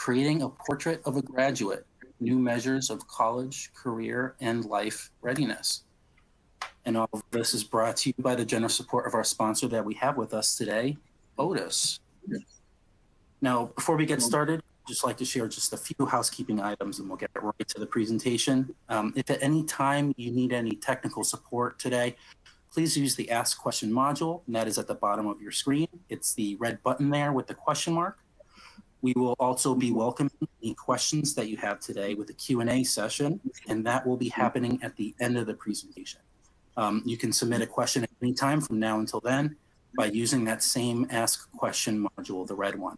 Creating a Portrait of a Graduate, New Measures of College, Career, and Life Readiness. And all of this is brought to you by the generous support of our sponsor that we have with us today, Otis. Now, before we get started, I'd just like to share just a few housekeeping items and we'll get right to the presentation. If at any time you need any technical support today, please use the Ask Question module, and that is at the bottom of your screen. It's the red button there with the question mark. We will also be welcoming any questions that you have today with a Q&A session, and that will be happening at the end of the presentation. You can submit a question at any time from now until then by using that same Ask Question module, the red one.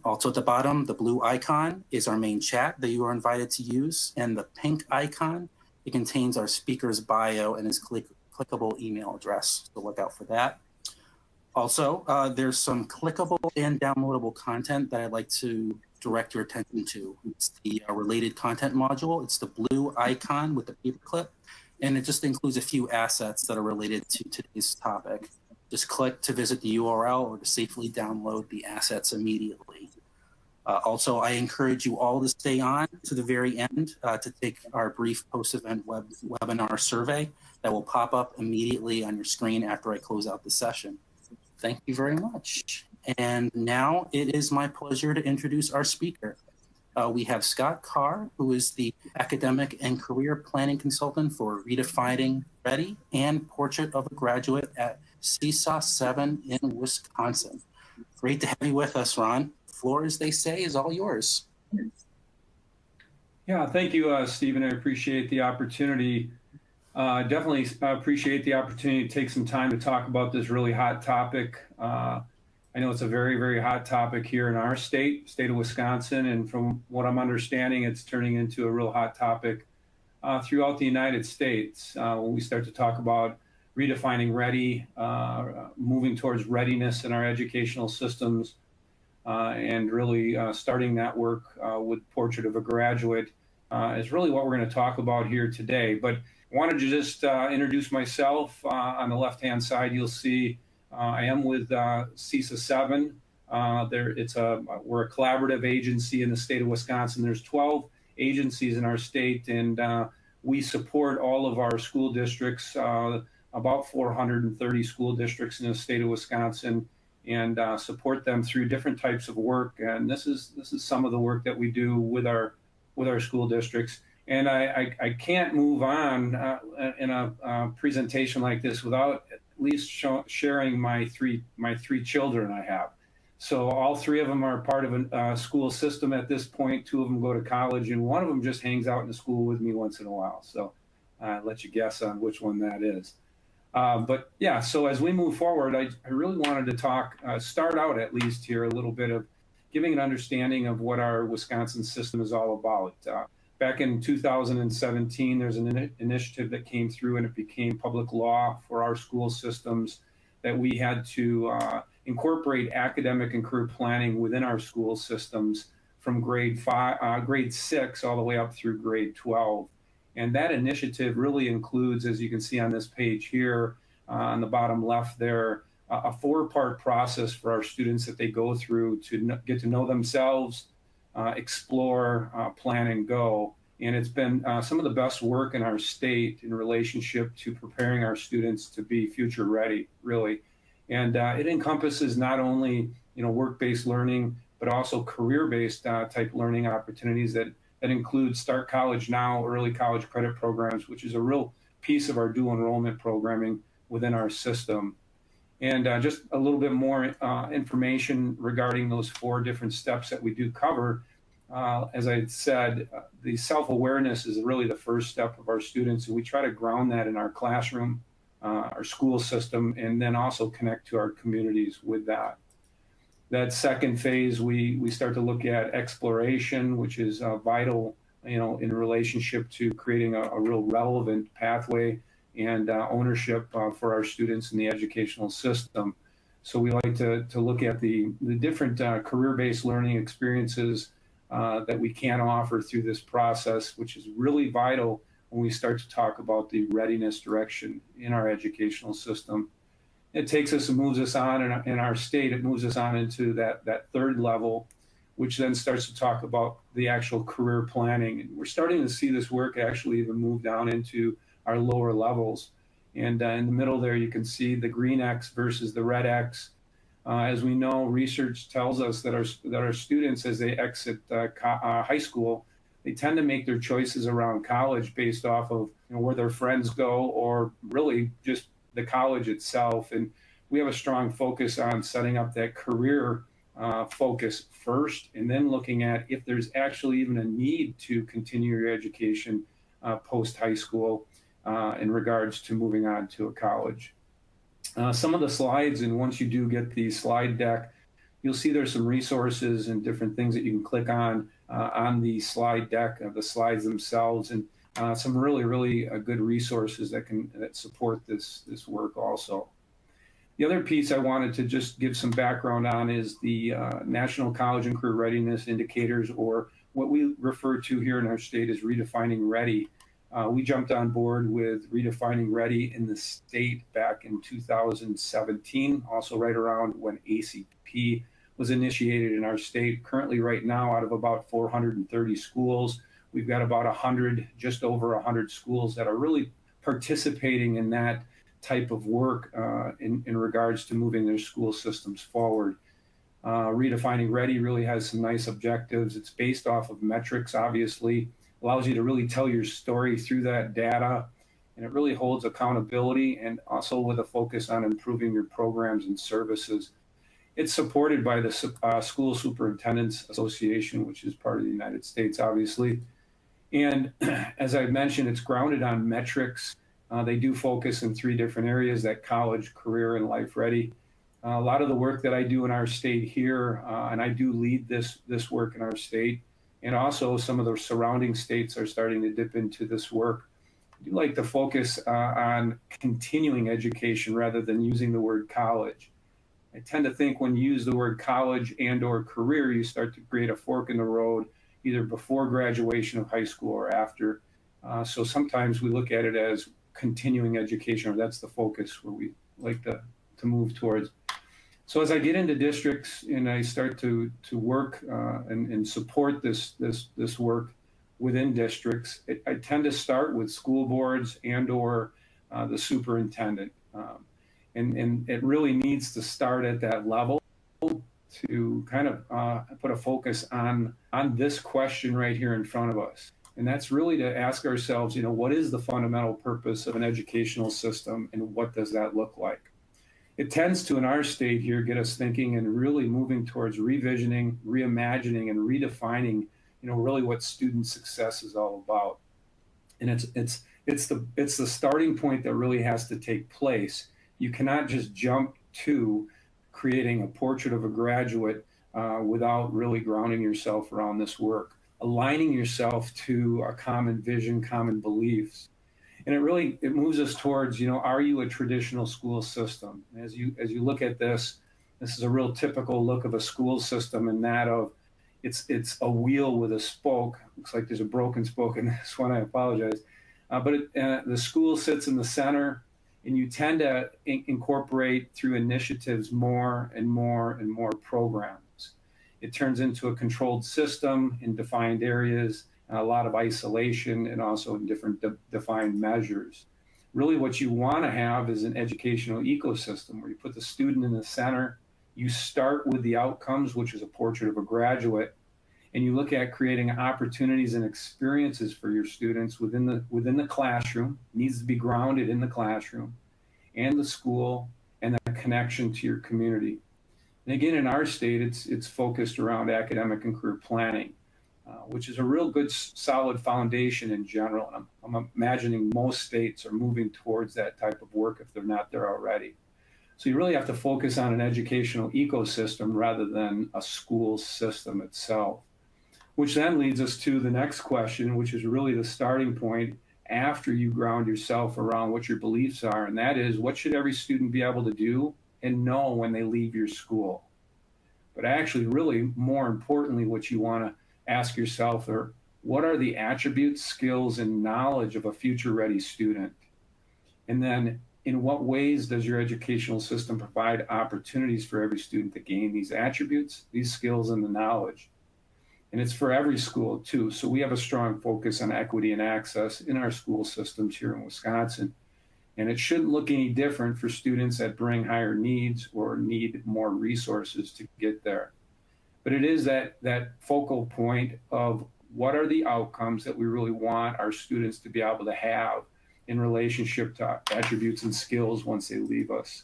Also at the bottom, the blue icon is our main chat that you are invited to use, and the pink icon, it contains our speaker's bio and his clickable email address, so look out for that. Also, there's some clickable and downloadable content that I'd like to direct your attention to. It's the related content module. It's the blue icon with the paperclip, and it just includes a few assets that are related to today's topic. Just click to visit the URL or to safely download the assets immediately. Also, I encourage you all to stay on to the very end to take our brief post-event webinar survey that will pop up immediately on your screen after I close out the session. Thank you very much. And now it is my pleasure to introduce our speaker. We have Scott Carr, who is the Academic and Career Planning Consultant for Redefining Ready and Portrait of a Graduate at AASA 7 in Wisconsin. Great to have you with us, Ron. The floor, as they say, is all yours. Yeah, thank you, Stephen. I appreciate the opportunity. Definitely appreciate the opportunity to take some time to talk about this really hot topic. I know it's a very, very hot topic here in our state of Wisconsin, and from what I'm understanding, it's turning into a real hot topic throughout the United States. When we start to talk about redefining ready, moving towards readiness in our educational systems, and really starting that work with Portrait of a Graduate is really what we're going to talk about here today. But I wanted to just introduce myself. On the left-hand side, you'll see I am with AASA 7. We're a collaborative agency in the state of Wisconsin. There's 12 agencies in our state, and we support all of our school districts, about 430 school districts in the state of Wisconsin, and support them through different types of work. And this is some of the work that we do with our school districts. And I can't move on in a presentation like this without at least sharing my three children I have. So all three of them are part of a school system at this point. Two of them go to college, and one of them just hangs out in the school with me once in a while. So I'll let you guess on which one that is. But yeah, so as we move forward, I really wanted to start out at least here a little bit of giving an understanding of what our Wisconsin system is all about. Back in 2017, there's an initiative that came through and it became public law for our school systems that we had to incorporate academic and career planning within our school systems from grade 6 all the way up through grade 12. And that initiative really includes, as you can see on this page here, on the bottom left there, a 4-part process for our students that they go through to get to know themselves, explore, plan, and go. And it's been some of the best work in our state in relationship to preparing our students to be future ready, really. And it encompasses not only work-based learning, but also career-based type learning opportunities that include Start College Now, early college credit programs, which is a real piece of our dual enrollment programming within our system. And just a little bit more information regarding those 4 different steps that we do cover. As I said, the self-awareness is really the first step of our students, and we try to ground that in our classroom, our school system, and then also connect to our communities with that. That second phase, we start to look at exploration, which is vital, in relationship to creating a real relevant pathway and ownership for our students in the educational system. So we like to look at the different career-based learning experiences that we can offer through this process, which is really vital when we start to talk about the readiness direction in our educational system. It takes us and moves us on in our state. It moves us on into that third level, which then starts to talk about the actual career planning. And we're starting to see this work actually even move down into our lower levels. And in the middle there, you can see the green X versus the red X. As we know, research tells us that our students, as they exit high school, they tend to make their choices around college based off of where their friends go, or really just the college itself. And we have a strong focus on setting up that career focus first, and then looking at if there's actually even a need to continue your education post high school in regards to moving on to a college. Some of the slides, and once you do get the slide deck, you'll see there's some resources and different things that you can click on the slide deck of the slides themselves, and some really good resources that support this work also. The other piece I wanted to just give some background on is the National College and Career Readiness Indicators, or what we refer to here in our state as Redefining Ready. We jumped on board with Redefining Ready in the state back in 2017, also right around when ACP was initiated in our state. Currently, right now, out of about 430 schools, we've got about 100, just over 100 schools that are really participating in that type of work in regards to moving their school systems forward. Redefining Ready really has some nice objectives. It's based off of metrics, obviously, allows you to really tell your story through that data, and it really holds accountability, and also with a focus on improving your programs and services. It's supported by the School Superintendents Association, which is part of the United States, obviously. And as I mentioned, it's grounded on metrics. They do focus in 3 different areas: that college, career, and life ready. A lot of the work that I do in our state here, and I do lead this work in our state, and also some of the surrounding states are starting to dip into this work. I do like to focus on continuing education rather than using the word college. I tend to think when you use the word college and or career, you start to create a fork in the road, either before graduation of high school or after. So sometimes we look at it as continuing education, or that's the focus where we like to move towards. So as I get into districts and I start to work and support this work within districts, I tend to start with school boards and or the superintendent. And it really needs to start at that level to kind of put a focus on this question right here in front of us. And that's really to ask ourselves, what is the fundamental purpose of an educational system, and what does that look like? It tends to, in our state here, get us thinking and really moving towards revisioning, reimagining, and redefining, really what student success is all about. And it's the starting point that really has to take place. You cannot just jump to creating a portrait of a graduate without really grounding yourself around this work, aligning yourself to a common vision, common beliefs. And it moves us towards, are you a traditional school system? As you look at this is a real typical look of a school system, in that of it's a wheel with a spoke. Looks like there's a broken spoke in this one. I apologize. But the school sits in the center, and you tend to incorporate through initiatives more and more programs. It turns into a controlled system in defined areas, a lot of isolation, and also in different defined measures. Really what you want to have is an educational ecosystem where you put the student in the center. You start with the outcomes, which is a portrait of a graduate, and you look at creating opportunities and experiences for your students within the classroom. It needs to be grounded in the classroom and the school, and that connection to your community. And again, in our state, it's focused around academic and career planning, which is a real good, solid foundation in general. And I'm imagining most states are moving towards that type of work if they're not there already. So you really have to focus on an educational ecosystem rather than a school system itself, which then leads us to the next question, which is really the starting point after you ground yourself around what your beliefs are. And that is, what should every student be able to do and know when they leave your school? But actually, really, more importantly, what you want to ask yourself are, what are the attributes, skills, and knowledge of a future-ready student? And then, in what ways does your educational system provide opportunities for every student to gain these attributes, these skills, and the knowledge? And it's for every school too. So we have a strong focus on equity and access in our school systems here in Wisconsin. And it shouldn't look any different for students that bring higher needs or need more resources to get there. But it is that focal point of what are the outcomes that we really want our students to be able to have in relationship to attributes and skills once they leave us.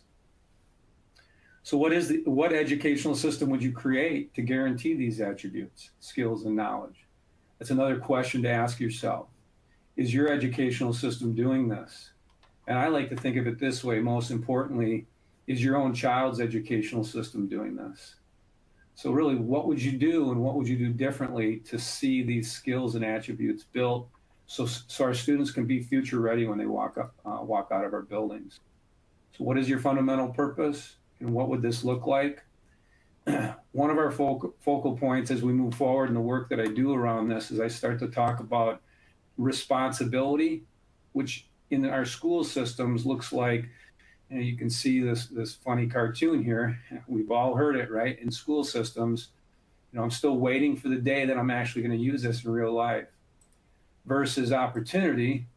So what educational system would you create to guarantee these attributes, skills, and knowledge? That's another question to ask yourself. Is your educational system doing this? And I like to think of it this way, most importantly, is your own child's educational system doing this? So really, what would you do and what would you do differently to see these skills and attributes built so our students can be future ready when they walk out of our buildings? So what is your fundamental purpose? And what would this look like? One of our focal points as we move forward in the work that I do around this is I start to talk about responsibility, which in our school systems looks like, and you can see this funny cartoon here. We've all heard it, right? In school systems, I'm still waiting for the day that I'm actually going to use this in real life. Versus opportunity,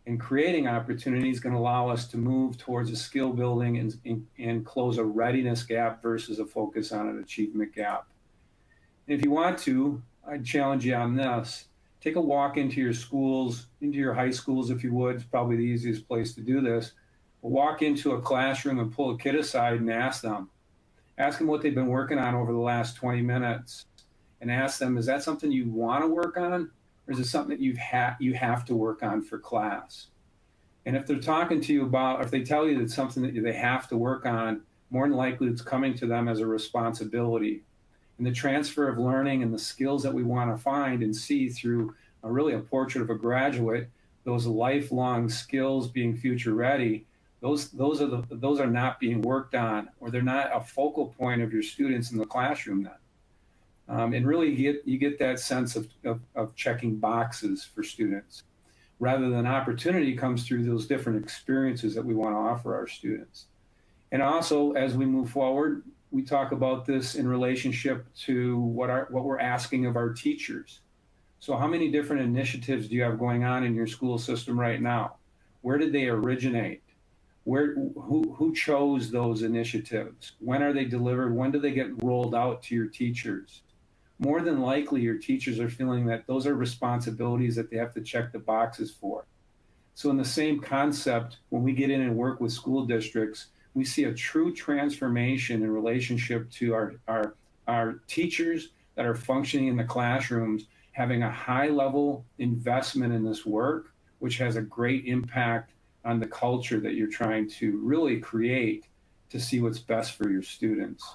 and creating opportunity is going to allow us to move towards a skill building and close a readiness gap versus a focus on an achievement gap. And if you want to, I'd challenge you on this. Take a walk into your schools, into your high schools if you would. It's probably the easiest place to do this. Walk into a classroom and pull a kid aside and ask them. Ask them what they've been working on over the last 20 minutes. And ask them, is that something you want to work on? Or is it something that you have to work on for class? And if they're talking to you about, if they tell you that it's something that they have to work on, more than likely it's coming to them as a responsibility. And the transfer of learning and the skills that we want to find and see through really a portrait of a graduate, those lifelong skills being future ready, those are not being worked on, or they're not a focal point of your students in the classroom then. And really you get that sense of checking boxes for students, rather than opportunity comes through those different experiences that we want to offer our students. And also, as we move forward, we talk about this in relationship to what we're asking of our teachers. So how many different initiatives do you have going on in your school system right now? Where did they originate? Who chose those initiatives? When are they delivered? When do they get rolled out to your teachers? More than likely, your teachers are feeling that those are responsibilities that they have to check the boxes for. So in the same concept, when we get in and work with school districts, we see a true transformation in relationship to our teachers that are functioning in the classrooms, having a high level investment in this work, which has a great impact on the culture that you're trying to really create to see what's best for your students.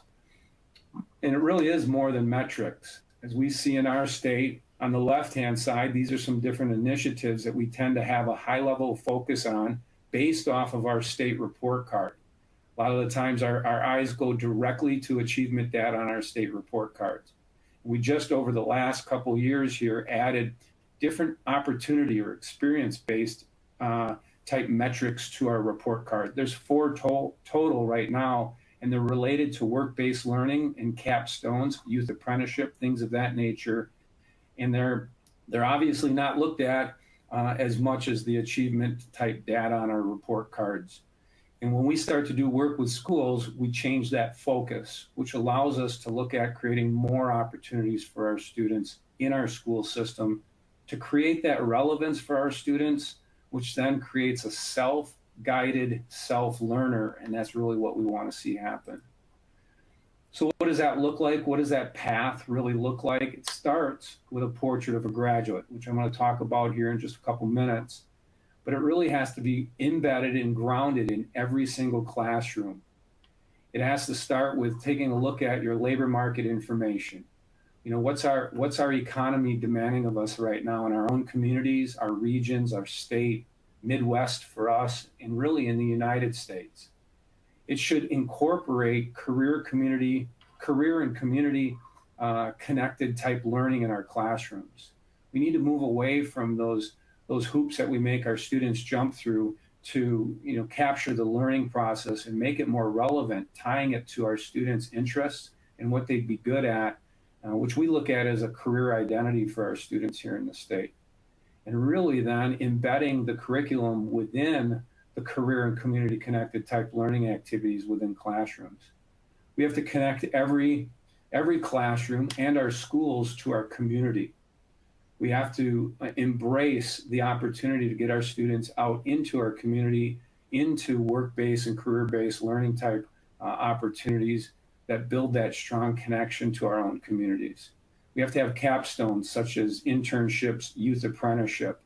And it really is more than metrics. As we see in our state, on the left-hand side, these are some different initiatives that we tend to have a high level of focus on based off of our state report card. A lot of the times our eyes go directly to achievement data on our state report cards. We just over the last couple years here added different opportunity or experience-based type metrics to our report card. There's 4 total right now, and they're related to work-based learning and capstones, youth apprenticeship, things of that nature. And they're obviously not looked at as much as the achievement type data on our report cards. And when we start to do work with schools, we change that focus, which allows us to look at creating more opportunities for our students in our school system to create that relevance for our students, which then creates a self-guided self-learner, and that's really what we want to see happen. So what does that look like? What does that path really look like? It starts with a portrait of a graduate, which I'm going to talk about here in just a couple minutes. But it really has to be embedded and grounded in every single classroom. It has to start with taking a look at your labor market information. What's our economy demanding of us right now in our own communities, our regions, our state, Midwest for us, and really in the United States. It should incorporate career and community connected type learning in our classrooms. We need to move away from those hoops that we make our students jump through to capture the learning process and make it more relevant, tying it to our students' interests and what they'd be good at, which we look at as a career identity for our students here in the state. And really then embedding the curriculum within the career and community connected type learning activities within classrooms. We have to connect every classroom and our schools to our community. We have to embrace the opportunity to get our students out into our community, into work-based and career-based learning type opportunities that build that strong connection to our own communities. We have to have capstones such as internships, youth apprenticeship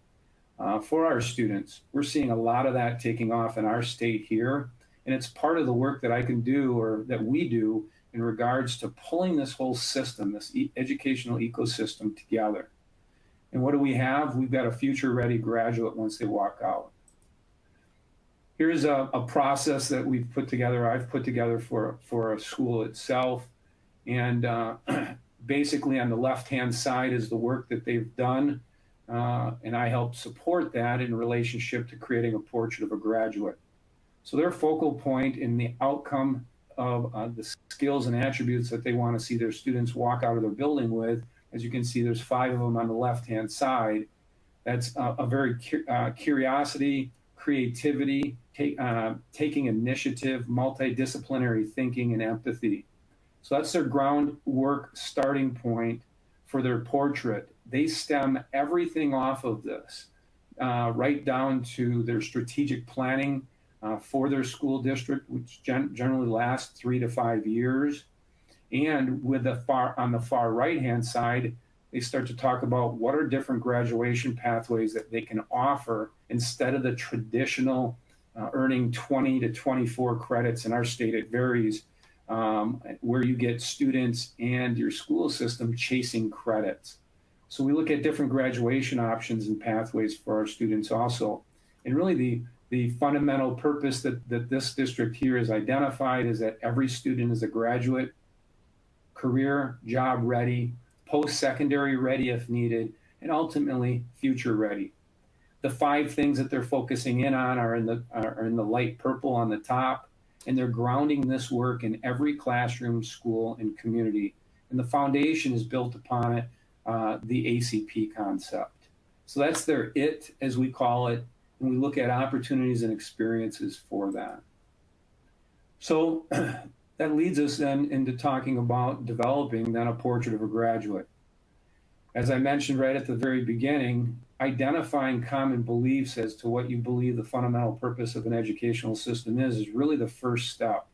for our students. We're seeing a lot of that taking off in our state here, and it's part of the work that I can do or that we do in regards to pulling this whole system, this educational ecosystem together. And what do we have? We've got a future-ready graduate once they walk out. Here's a process that we've put together, I've put together for a school itself. And basically on the left-hand side is the work that they've done. And I help support that in relationship to creating a portrait of a graduate. So their focal point in the outcome of the skills and attributes that they want to see their students walk out of their building with, as you can see, there's 5 of them on the left-hand side. That's a very curiosity, creativity, taking initiative, multidisciplinary thinking, and empathy. So that's their groundwork starting point for their portrait. They stem everything off of this, right down to their strategic planning for their school district, which generally lasts 3 to 5 years. And with on the far right-hand side, they start to talk about what are different graduation pathways that they can offer instead of the traditional earning 20 to 24 credits. In our state, it varies, where you get students and your school system chasing credits. So we look at different graduation options and pathways for our students also. And really the fundamental purpose that this district here has identified is that every student is a graduate, career, job ready, post-secondary ready if needed, and ultimately future ready. The 5 things that they're focusing in on are in the light purple on the top, and they're grounding this work in every classroom, school, and community. And the foundation is built upon it, the ACP concept. So that's their IT, as we call it, and we look at opportunities and experiences for that. So that leads us then into talking about developing then a portrait of a graduate. As I mentioned right at the very beginning, identifying common beliefs as to what you believe the fundamental purpose of an educational system is really the first step.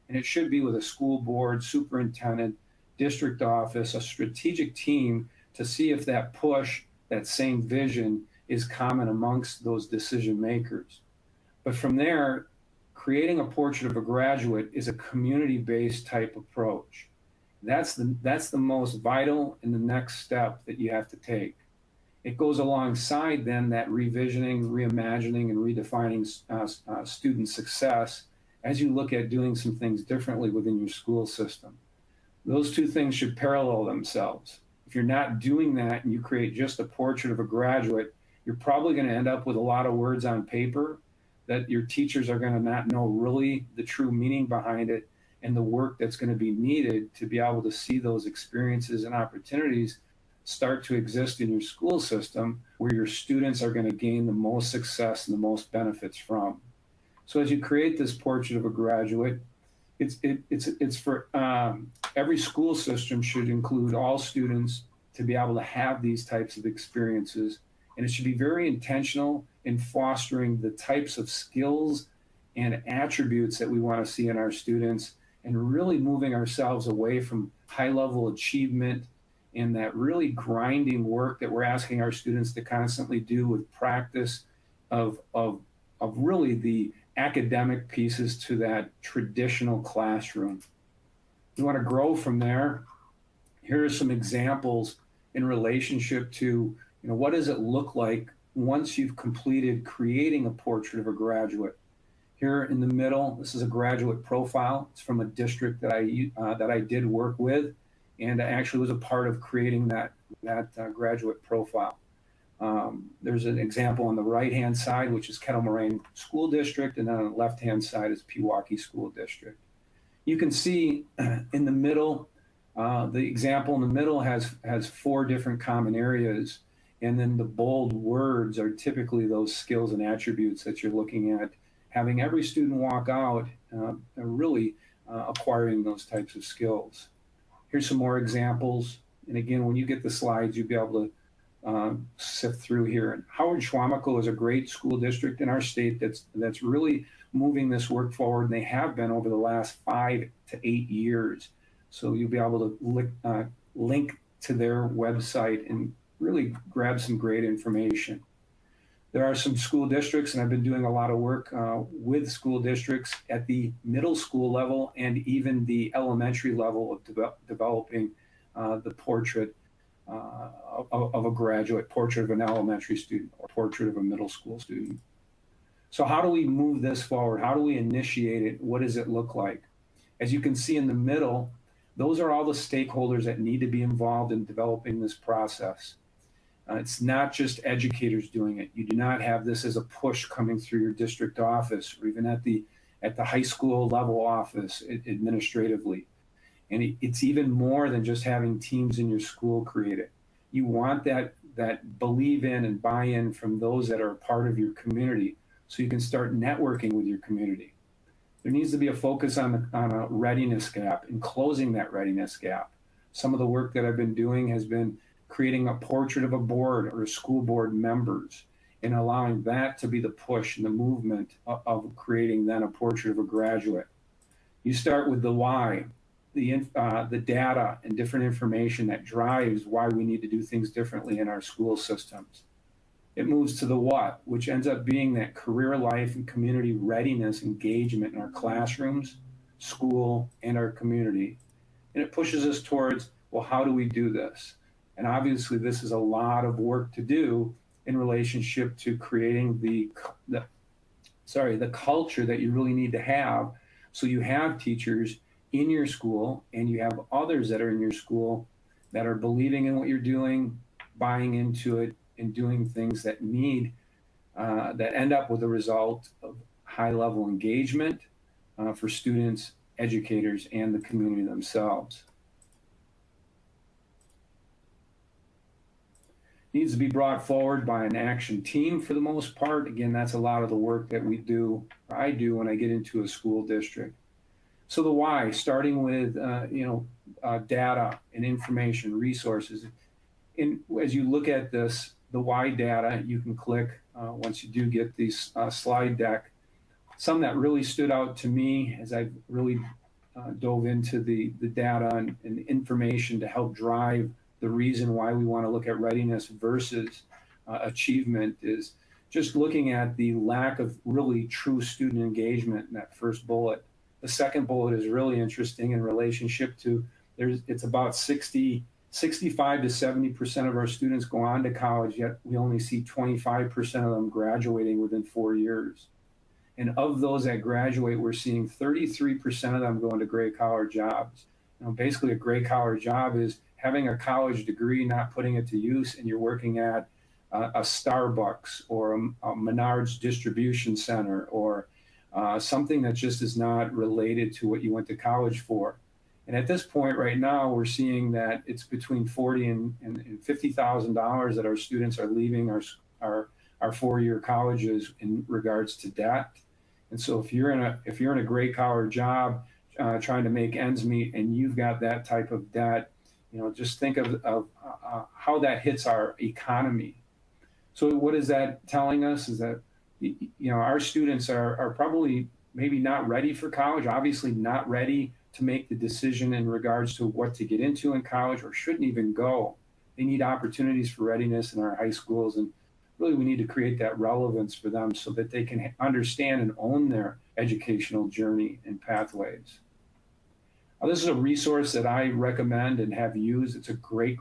And it should be with a school board, superintendent, district office, a strategic team to see if that push, that same vision is common amongst those decision makers. But from there, creating a portrait of a graduate is a community-based type approach. That's the most vital and the next step that you have to take. It goes alongside then that revisioning, reimagining, and redefining student success as you look at doing some things differently within your school system. Those 2 things should parallel themselves. If you're not doing that and you create just a portrait of a graduate, you're probably going to end up with a lot of words on paper that your teachers are going to not know really the true meaning behind it and the work that's going to be needed to be able to see those experiences and opportunities start to exist in your school system where your students are going to gain the most success and the most benefits from. So as you create this portrait of a graduate, it's for every school system should include all students to be able to have these types of experiences. And it should be very intentional in fostering the types of skills and attributes that we want to see in our students and really moving ourselves away from high-level achievement and that really grinding work that we're asking our students to constantly do with practice of really the academic pieces to that traditional classroom. We want to grow from there. Here are some examples in relationship to what does it look like once you've completed creating a portrait of a graduate. Here in the middle, this is a graduate profile. It's from a district that I did work with, and I actually was a part of creating that graduate profile. There's an example on the right-hand side, which is Kettle Moraine School District, and then on the left-hand side is Pewaukee School District. You can see in the middle The example in the middle has four different common areas, and then the bold words are typically those skills and attributes that you're looking at, having every student walk out really acquiring those types of skills. Here's some more examples. And again, when you get the slides, you'll be able to sift through here. And Howard Schwamico is a great school district in our state that's really moving this work forward, and they have been over the last 5 to 8 years. So you'll be able to link to their website and really grab some great information. There are some school districts, and I've been doing a lot of work with school districts at the middle school level and even the elementary level of developing the portrait of a graduate, portrait of an elementary student, or portrait of a middle school student. So how do we move this forward? How do we initiate it? What does it look like? As you can see in the middle, those are all the stakeholders that need to be involved in developing this process. It's not just educators doing it. You do not have this as a push coming through your district office or even at the high school level office administratively. And it's even more than just having teams in your school create it. You want that believe in and buy-in from those that are a part of your community so you can start networking with your community. There needs to be a focus on a readiness gap and closing that readiness gap. Some of the work that I've been doing has been creating a portrait of a board or a school board members and allowing that to be the push and the movement of creating then a portrait of a graduate. You start with the why, the data and different information that drives why we need to do things differently in our school systems. It moves to the what, which ends up being that career life and community readiness engagement in our classrooms, school, and our community. And it pushes us towards, well, how do we do this? And obviously this is a lot of work to do in relationship to creating the culture that you really need to have. So you have teachers in your school and you have others that are in your school that are believing in what you're doing, buying into it, and doing things that end up with a result of high level engagement for students, educators, and the community themselves. Needs to be brought forward by an action team for the most part. Again, that's a lot of the work that I do when I get into a school district. So the why, starting with data and information, resources. And as you look at this, the why data, you can click once you do get these slide deck. Some that really stood out to me as I really dove into the data and information to help drive the reason why we want to look at readiness versus achievement is just looking at the lack of really true student engagement in that first bullet. The second bullet is really interesting in relationship to it's about 65 to 70% of our students go on to college, yet we only see 25% of them graduating within 4 years. And of those that graduate, we're seeing 33% of them go into gray collar jobs. Basically a gray collar job is having a college degree, not putting it to use, and you're working at a Starbucks or a Menards distribution center or something that just is not related to what you went to college for. And at this point right now, we're seeing that it's between $40,000 and $50,000 that our students are leaving our 4-year colleges in regards to debt. And so if you're in a gray collar job trying to make ends meet and you've got that type of debt, just think of how that hits our economy. So what is that telling us is that our students are probably maybe not ready for college, obviously not ready to make the decision in regards to what to get into in college or shouldn't even go. They need opportunities for readiness in our high schools. And really we need to create that relevance for them so that they can understand and own their educational journey and pathways. This is a resource that I recommend and have used. It's a great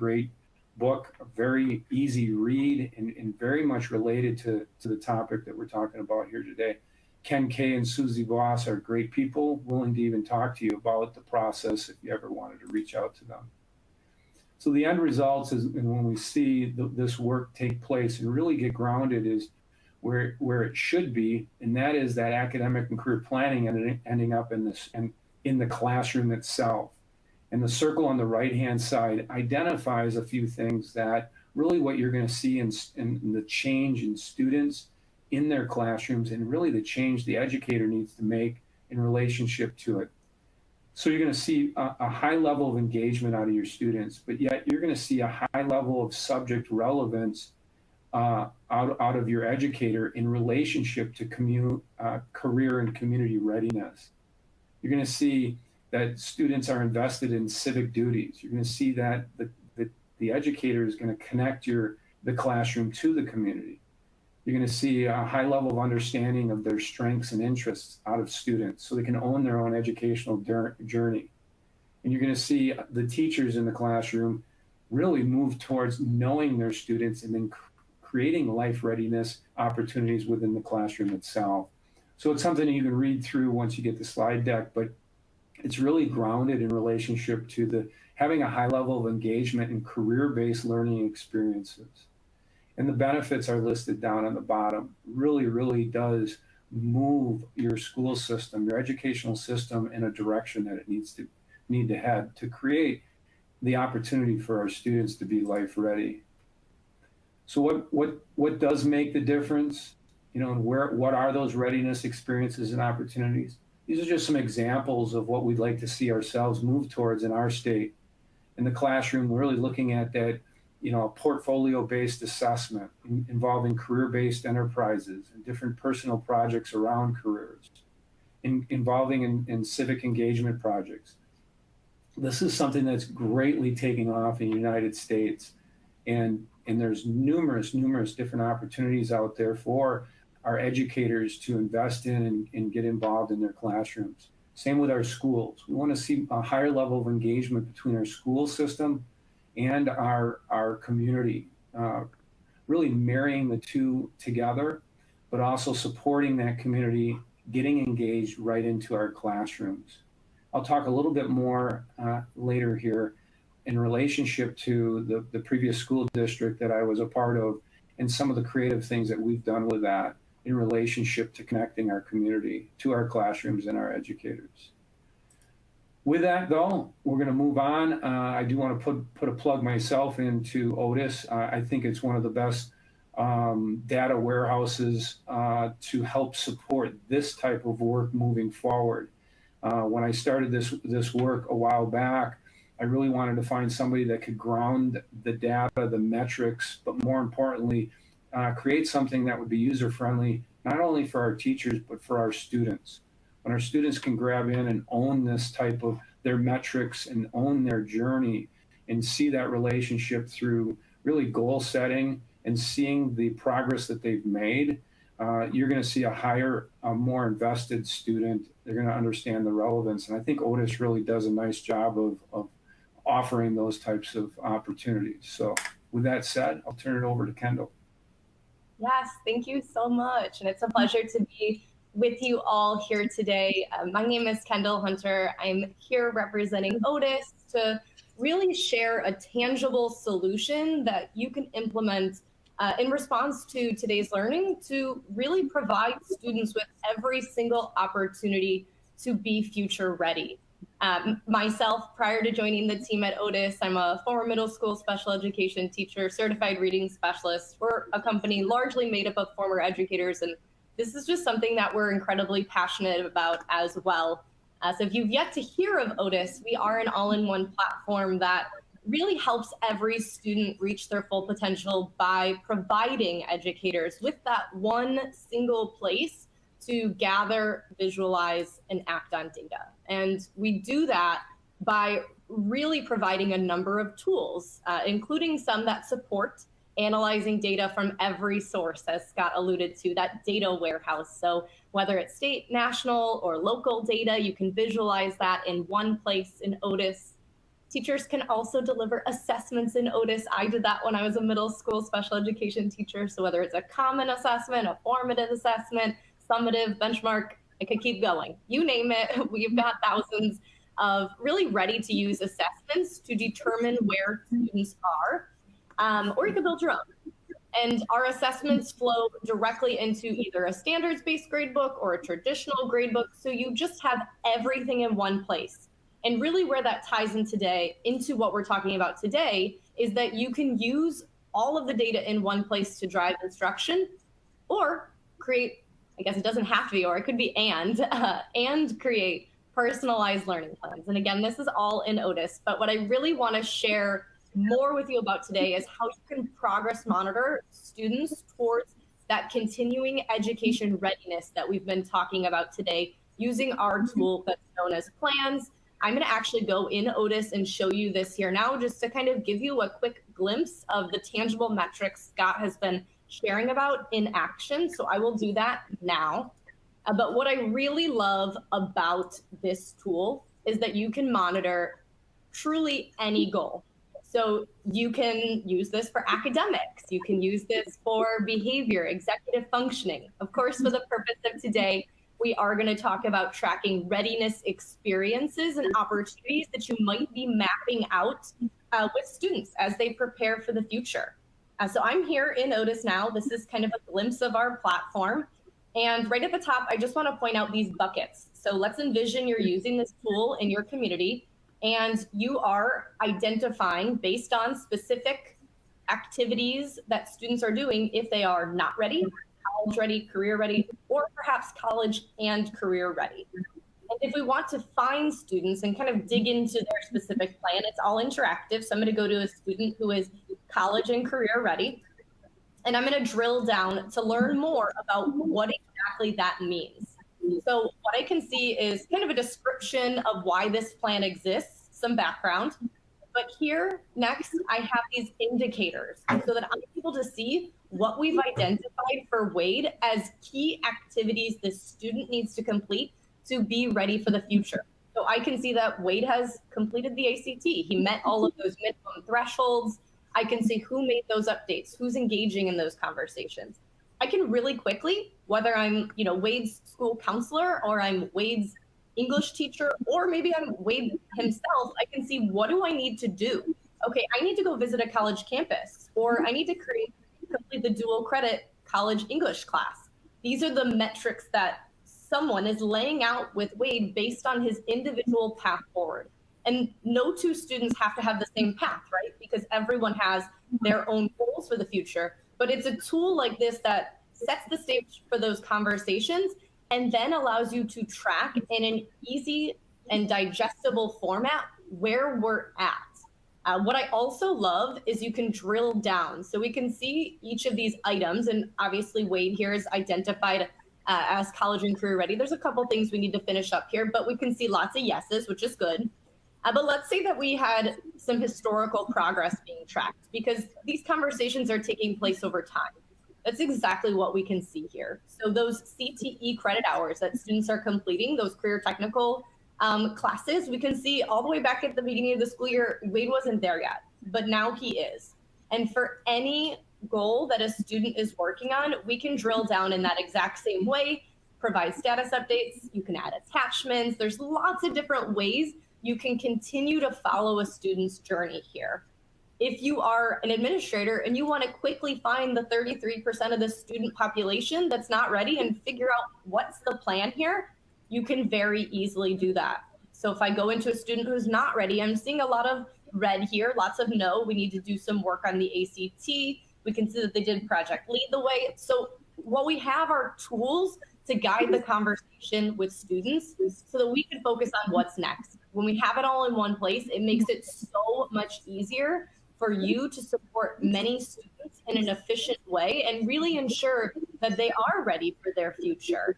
book, a very easy read and very much related to the topic that we're talking about here today. Ken Kay and Susie Voss are great people, willing to even talk to you about the process if you ever wanted to reach out to them. So the end results is, and when we see this work take place and really get grounded, is where it should be, and that is that academic and career planning and ending up in the classroom itself. And the circle on the right-hand side identifies a few things that really what you're going to see in the change in students in their classrooms, and really the change the educator needs to make in relationship to it. So you're going to see a high level of engagement out of your students, but yet you're going to see a high level of subject relevance out of your educator in relationship to career and community readiness. You're going to see that students are invested in civic duties. You're going to see that the educator is going to connect the classroom to the community. You're going to see a high level of understanding of their strengths and interests out of students so they can own their own educational journey. And you're going to see the teachers in the classroom really move towards knowing their students and then creating life readiness opportunities within the classroom itself. So it's something you can read through once you get the slide deck, but it's really grounded in relationship to having a high level of engagement in career-based learning experiences. And the benefits are listed down on the bottom. Really, really does move your school system, your educational system in a direction that it need to head to create the opportunity for our students to be life ready. So what does make the difference? You know, and what are those readiness experiences and opportunities? These are just some examples of what we'd like to see ourselves move towards in our state. In the classroom, we're really looking at that, you know, a portfolio-based assessment involving career-based enterprises and different personal projects around careers, involving in civic engagement projects. This is something that's greatly taking off in the United States, and there's numerous different opportunities out there for our educators to invest in and get involved in their classrooms. Same with our schools. We want to see a higher level of engagement between our school system and our community, really marrying the two together, but also supporting that community, getting engaged right into our classrooms. I'll talk a little bit more later here in relationship to the previous school district that I was a part of and some of the creative things that we've done with that in relationship to connecting our community to our classrooms and our educators. With that, though, we're going to move on. I do want to put a plug myself into Otis. I think it's one of the best data warehouses to help support this type of work moving forward. When I started this work a while back, I really wanted to find somebody that could ground the data, the metrics, but more importantly, create something that would be user-friendly, not only for our teachers, but for our students. When our students can grab in and own this type of their metrics and own their journey and see that relationship through really goal setting and seeing the progress that they've made, you're going to see a more invested student. They're going to understand the relevance. And I think Otis really does a nice job of offering those types of opportunities. So with that said, I'll turn it over to Kendall. Yes, thank you so much. And it's a pleasure to be with you all here today. My name is Kendall Hunter. I'm here representing Otis to really share a tangible solution that you can implement in response to today's learning to really provide students with every single opportunity to be future ready. Myself, prior to joining the team at Otis, I'm a former middle school special education teacher, certified reading specialist. We're a company largely made up of former educators, and this is just something that we're incredibly passionate about as well. So if you've yet to hear of Otis, we are an all-in-one platform that really helps every student reach their full potential by providing educators with that one single place to gather, visualize, and act on data. And we do that by really providing a number of tools, including some that support analyzing data from every source, as Scott alluded to, that data warehouse. So whether it's state, national, or local data, you can visualize that in one place in Otis. Teachers can also deliver assessments in Otis. I did that when I was a middle school special education teacher. So whether it's a common assessment, a formative assessment, summative, benchmark, I could keep going. You name it, we've got thousands of really ready to use assessments to determine where students are, or you can build your own. And our assessments flow directly into either a standards-based gradebook or a traditional gradebook, so you just have everything in one place. And really where that ties in today into what we're talking about today is that you can use all of the data in one place to drive instruction, or create, I guess it doesn't have to be, or it could be and create personalized learning plans. And again, this is all in Otis, but what I really want to share more with you about today is how you can progress monitor students towards that continuing education readiness that we've been talking about today using our tool that's known as plans. I'm going to actually go in Otis and show you this here now, just to kind of give you a quick glimpse of the tangible metrics Scott has been sharing about in action. So I will do that now. But what I really love about this tool is that you can monitor truly any goal. So you can use this for academics. You can use this for behavior, executive functioning. Of course, for the purpose of today, we are going to talk about tracking readiness experiences and opportunities that you might be mapping out with students as they prepare for the future. So I'm here in Otis now. This is kind of a glimpse of our platform. And right at the top, I just want to point out these buckets. So let's envision you're using this tool in your community, and you are identifying based on specific activities that students are doing if they are not ready, college ready, career ready, or perhaps college and career ready. And if we want to find students and kind of dig into their specific plan, it's all interactive. So I'm going to go to a student who is college and career ready, and I'm going to drill down to learn more about what exactly that means. So what I can see is kind of a description of why this plan exists, some background. But here next, I have these indicators so that I'm able to see what we've identified for Wade as key activities the student needs to complete to be ready for the future. So I can see that Wade has completed the ACT. He met all of those minimum thresholds. I can see who made those updates, who's engaging in those conversations. I can really quickly, whether I'm, Wade's school counselor or I'm Wade's English teacher, or maybe I'm Wade himself, I can see, what do I need to do? Okay, I need to go visit a college campus, or I need to complete the dual credit college English class. These are the metrics that someone is laying out with Wade based on his individual path forward. And no two students have to have the same path, right? Because everyone has their own goals for the future. But it's a tool like this that sets the stage for those conversations and then allows you to track in an easy and digestible format where we're at. What I also love is you can drill down. So we can see each of these items, and obviously Wade here is identified as college and career ready. There's a couple things we need to finish up here, but we can see lots of yeses, which is good. But let's say that we had some historical progress being tracked, because these conversations are taking place over time. That's exactly what we can see here. So those CTE credit hours that students are completing, those career technical classes, we can see all the way back at the beginning of the school year, Wade wasn't there yet, but now he is. And for any goal that a student is working on, we can drill down in that exact same way, provide status updates, you can add attachments. There's lots of different ways you can continue to follow a student's journey here. If you are an administrator and you want to quickly find the 33% of the student population that's not ready and figure out what's the plan here, you can very easily do that. So if I go into a student who's not ready, I'm seeing a lot of red here, lots of no, we need to do some work on the ACT. We can see that they did Project Lead the Way. So what we have are tools to guide the conversation with students so that we can focus on what's next. When we have it all in one place, it makes it so much easier for you to support many students in an efficient way and really ensure that they are ready for their future.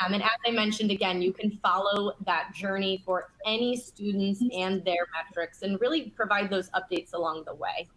And as I mentioned, again, you can follow that journey for any students and their metrics and really provide those updates along the way.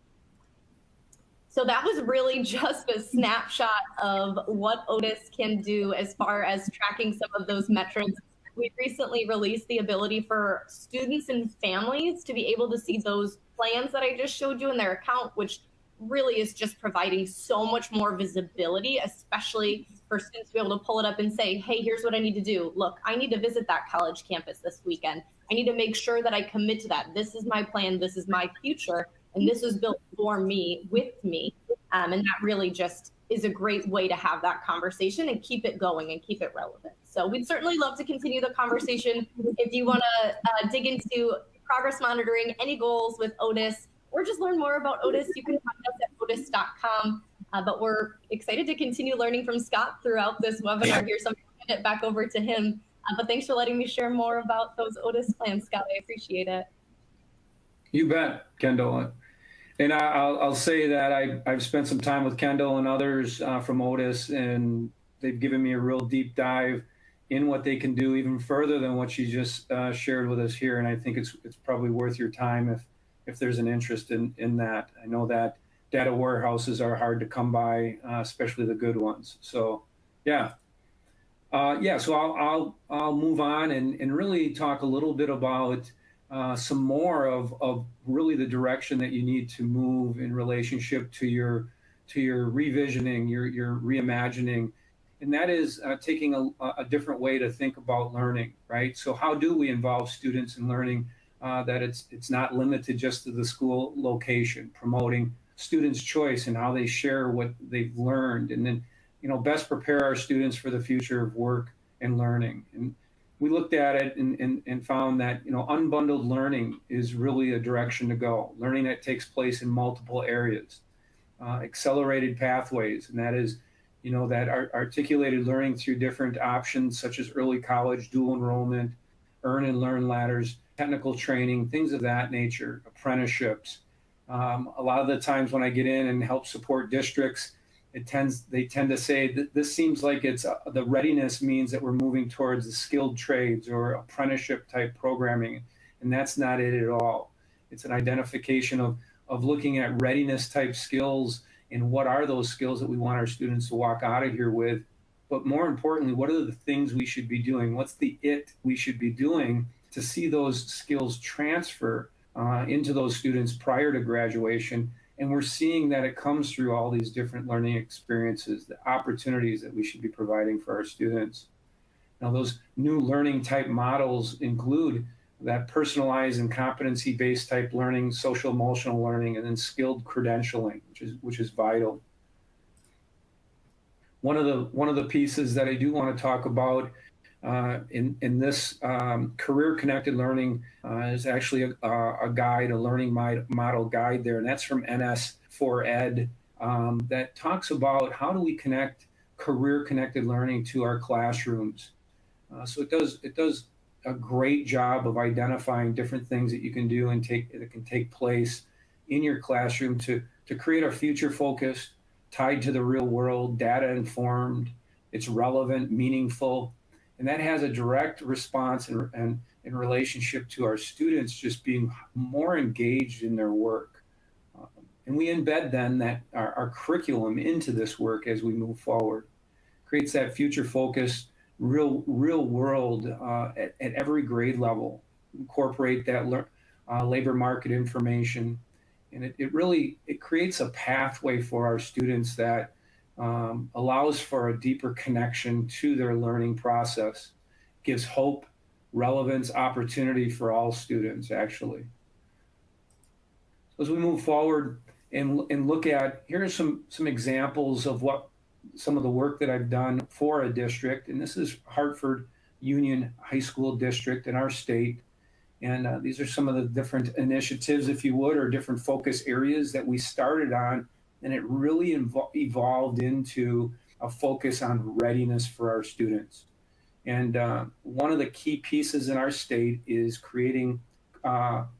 So that was really just a snapshot of what Otis can do as far as tracking some of those metrics. We recently released the ability for students and families to be able to see those plans that I just showed you in their account, which really is just providing so much more visibility, especially for students to be able to pull it up and say, hey, here's what I need to do. Look, I need to visit that college campus this weekend. I need to make sure that I commit to that. This is my plan. This is my future. And this is built for me, with me. And that really just is a great way to have that conversation and keep it going and keep it relevant. So we'd certainly love to continue the conversation. If you want to dig into progress monitoring, any goals with Otis, or just learn more about Otis, you can find us at otis.com. But we're excited to continue learning from Scott throughout this webinar here. So I'm going to hand it back over to him. But thanks for letting me share more about those Otis plans, Scott. I appreciate it. You bet, Kendall. And I'll say that I've spent some time with Kendall and others from Otis, and they've given me a real deep dive in what they can do even further than what she just shared with us here. And I think it's probably worth your time if there's an interest in that. I know that data warehouses are hard to come by, especially the good ones. So yeah. So I'll move on and really talk a little bit about some more of really the direction that you need to move in relationship to your revisioning, your reimagining, and that is taking a different way to think about learning, right? So how do we involve students in learning that it's not limited just to the school location, promoting students' choice and how they share what they've learned, and then best prepare our students for the future of work and learning. And we looked at it and found that unbundled learning is really a direction to go. Learning that takes place in multiple areas, accelerated pathways, and that is that articulated learning through different options such as early college, dual enrollment, earn and learn ladders, technical training, things of that nature, apprenticeships. A lot of the times when I get in and help support districts, they tend to say that this seems like it's the readiness means that we're moving towards the skilled trades or apprenticeship type programming, and that's not it at all. It's an identification of looking at readiness type skills and what are those skills that we want our students to walk out of here with, but more importantly, what are the things we should be doing? What's the it we should be doing to see those skills transfer into those students prior to graduation? And we're seeing that it comes through all these different learning experiences, the opportunities that we should be providing for our students. Now, those new learning type models include that personalized and competency-based type learning, social emotional learning, and then skilled credentialing, which is vital. One of the pieces that I do want to talk about in this career connected learning is actually a guide, a learning model guide there, and that's from NS4Ed that talks about how do we connect career connected learning to our classrooms. So it does a great job of identifying different things that you can do and that can take place in your classroom to create a future focused, tied to the real world, data informed, it's relevant, meaningful. And that has a direct response in relationship to our students just being more engaged in their work. And we embed then that our curriculum into this work as we move forward. Creates that future focused, real world at every grade level. Incorporate that labor market information. And it creates a pathway for our students that allows for a deeper connection to their learning process, gives hope, relevance, opportunity for all students, actually. So as we move forward and look at, here are some examples of some of the work that I've done for a district, and this is Hartford Union High School District in our state. And these are some of the different initiatives, if you would, or different focus areas that we started on. And it really evolved into a focus on readiness for our students. And one of the key pieces in our state is creating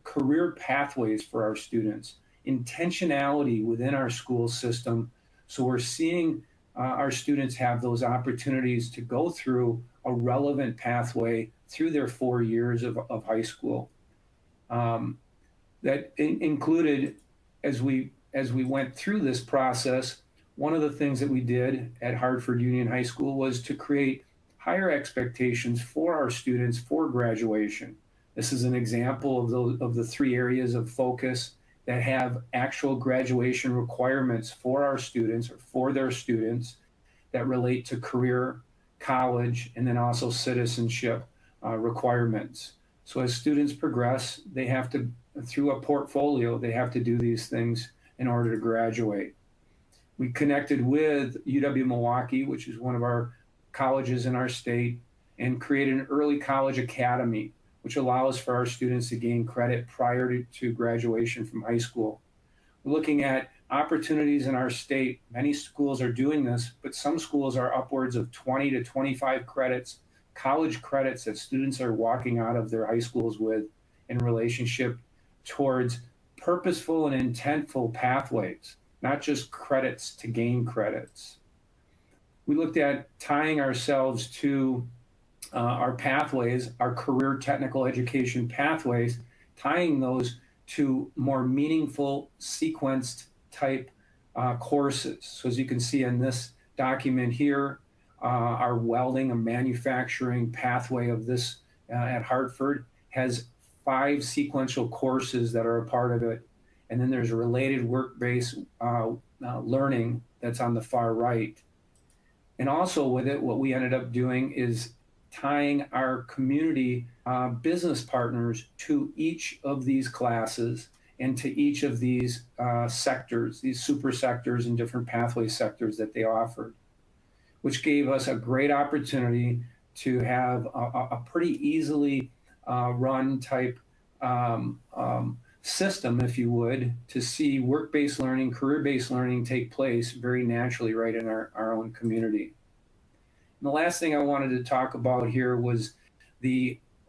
career pathways for our students, intentionality within our school system. So we're seeing our students have those opportunities to go through a relevant pathway through their 4 years of high school. That included, as we went through this process, one of the things that we did at Hartford Union High School was to create higher expectations for our students for graduation. This is an example of the 3 areas of focus that have actual graduation requirements for our students or for their students that relate to career, college, and then also citizenship requirements. So as students progress, they have to, through a portfolio, they have to do these things in order to graduate. We connected with UW-Milwaukee, which is one of our colleges in our state, and created an early college academy, which allows for our students to gain credit prior to graduation from high school. We're looking at opportunities in our state. Many schools are doing this, but some schools are upwards of 20 to 25 credits, college credits that students are walking out of their high schools with in relationship towards purposeful and intentful pathways, not just credits to gain credits. We looked at tying ourselves to our pathways, our career technical education pathways, tying those to more meaningful sequenced type courses. So as you can see in this document here, our welding and manufacturing pathway of this at Hartford has 5 sequential courses that are a part of it. And then there's a related work-based learning that's on the far right. And also with it, what we ended up doing is tying our community business partners to each of these classes and to each of these sectors, these super sectors and different pathway sectors that they offered, which gave us a great opportunity to have a pretty easily run type system, if you would, to see work-based learning, career-based learning take place very naturally right in our own community. And the last thing I wanted to talk about here was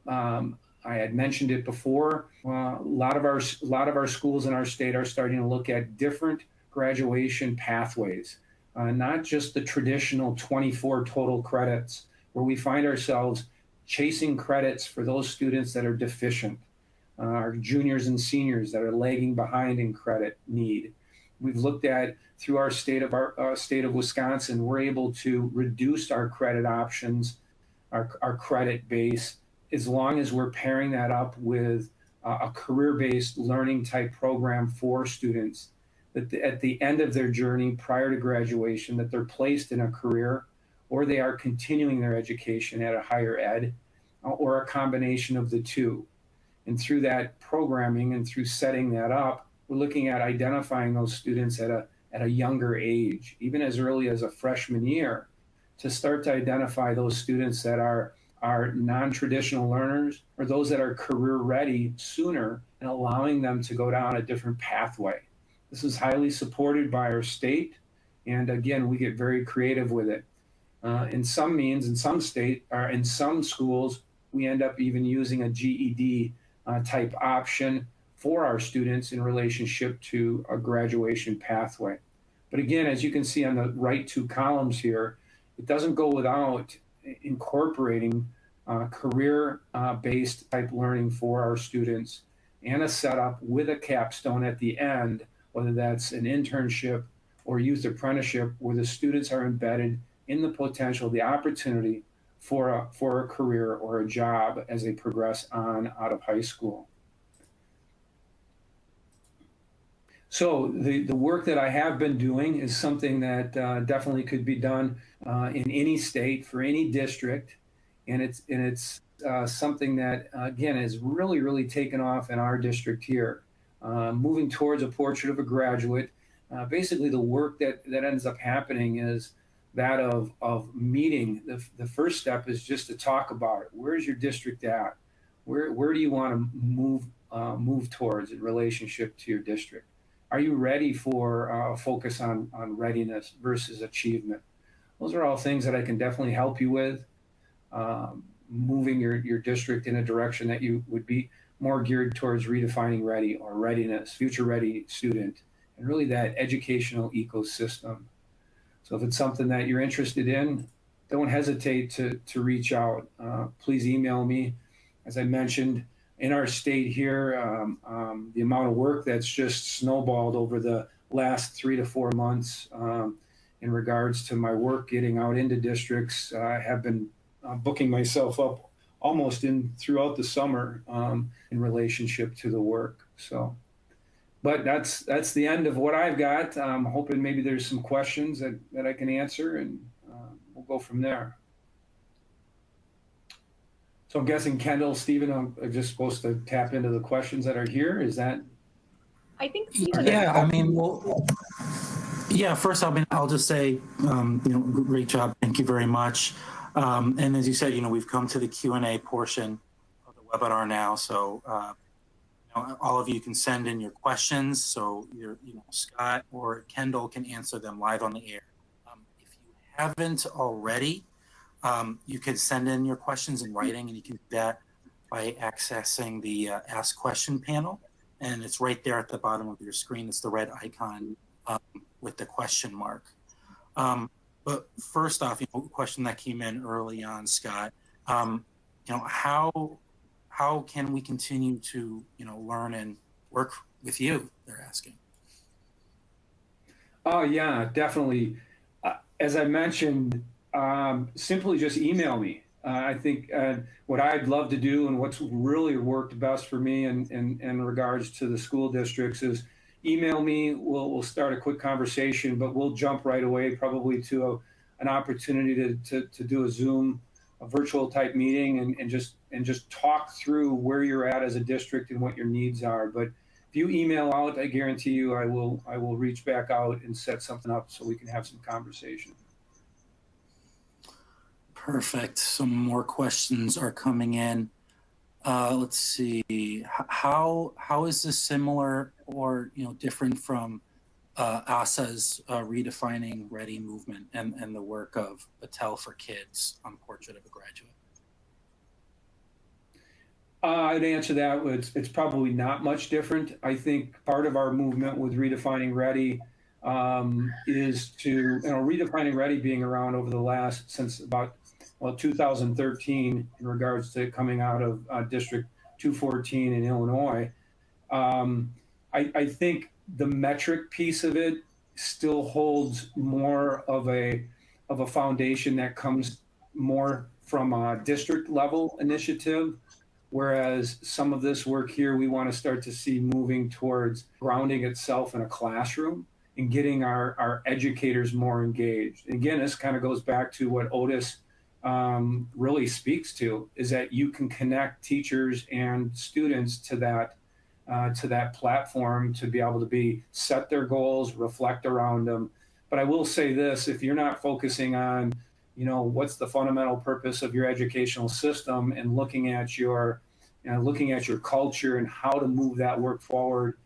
I had mentioned it before. A lot of our schools in our state are starting to look at different graduation pathways, not just the traditional 24 total credits, where we find ourselves chasing credits for those students that are deficient, our juniors and seniors that are lagging behind in credit need. We've looked at through our state of Wisconsin, we're able to reduce our credit options, our credit base, as long as we're pairing that up with a career-based learning type program for students that at the end of their journey prior to graduation, that they're placed in a career or they are continuing their education at a higher ed or a combination of the two. And through that programming and through setting that up, we're looking at identifying those students at a younger age, even as early as a freshman year, to start to identify those students that are non-traditional learners or those that are career ready sooner and allowing them to go down a different pathway. This is highly supported by our state. And again, we get very creative with it. In some schools, we end up even using a GED type option for our students in relationship to a graduation pathway. But again, as you can see on the right 2 columns here, it doesn't go without incorporating career-based type learning for our students and a setup with a capstone at the end, whether that's an internship or youth apprenticeship, where the students are embedded in the potential, the opportunity for a career or a job as they progress on out of high school. So the work that I have been doing is something that definitely could be done in any state for any district, and it's something that again has really taken off in our district here. Moving towards a portrait of a graduate, basically the work that ends up happening is that of meeting. The first step is just to talk about it. Where's your district at? Where do you want to move towards in relationship to your district? Are you ready for a focus on readiness versus achievement? Those are all things that I can definitely help you with, moving your district in a direction that you would be more geared towards redefining ready or readiness, future ready student, and really that educational ecosystem. So if it's something that you're interested in, don't hesitate to reach out. Please email me. As I mentioned, in our state here, the amount of work that's just snowballed over the last 3 to 4 months in regards to my work getting out into districts. I have been booking myself up almost throughout the summer in relationship to the work. So, but that's the end of what I've got. I'm hoping maybe there's some questions that I can answer, and we'll go from there. So I'm guessing Kendall, Stephen, I'm just supposed to tap into the questions that are here. Is that? I think Stephen. Yeah, I mean, well, yeah. First, I'll just say, great job. Thank you very much. And as you said, we've come to the Q&A portion of the webinar now. So all of you can send in your questions. So Scott or Kendall can answer them live on the air. If you haven't already, you can send in your questions in writing, and you can do that by accessing the Ask Question panel. And it's right there at the bottom of your screen. It's the red icon with the question mark. But first off, a question that came in early on, Scott, how can we continue to, learn and work with you? They're asking. Oh, yeah, definitely. As I mentioned, simply just email me. I think what I'd love to do and what's really worked best for me in regards to the school districts is email me. We'll start a quick conversation, but we'll jump right away probably to an opportunity to do a virtual type meeting and just talk through where you're at as a district and what your needs are. But if you email out, I guarantee you I will reach back out and set something up so we can have some conversation. Perfect. Some more questions are coming in. Let's see. How is this similar or different from AASA's Redefining Ready movement and the work of Patel for Kids on Portrait of a Graduate? I'd answer that. It's probably not much different. I think part of our movement with Redefining Ready is to, Redefining Ready being around over the last, since about 2013 in regards to coming out of District 214 in Illinois. I think the metric piece of it still holds more of a foundation that comes more from a district level initiative, whereas some of this work here we want to start to see moving towards grounding itself in a classroom and getting our educators more engaged. And again, this kind of goes back to what Otis really speaks to, is that you can connect teachers and students to that platform to be able to set their goals, reflect around them. But I will say this, if you're not focusing on, what's the fundamental purpose of your educational system and looking at your culture and how to move that work forward,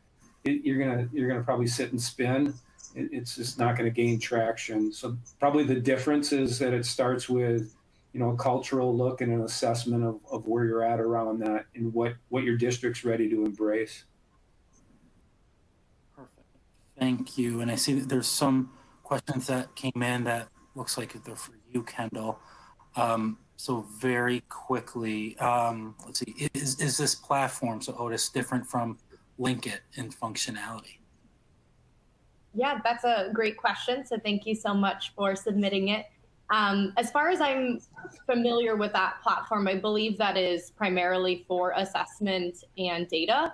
you're gonna probably sit and spin. It's just not going to gain traction. So probably the difference is that it starts with a cultural look and an assessment of where you're at around that and what your district's ready to embrace. Perfect. Thank you. And I see that there's some questions that came in that looks like they're for you, Kendall. So very quickly, let's see, is this platform, so Otis, different from Linkit in functionality? Yeah, that's a great question. So thank you so much for submitting it. As far as I'm familiar with that platform, I believe that is primarily for assessment and data.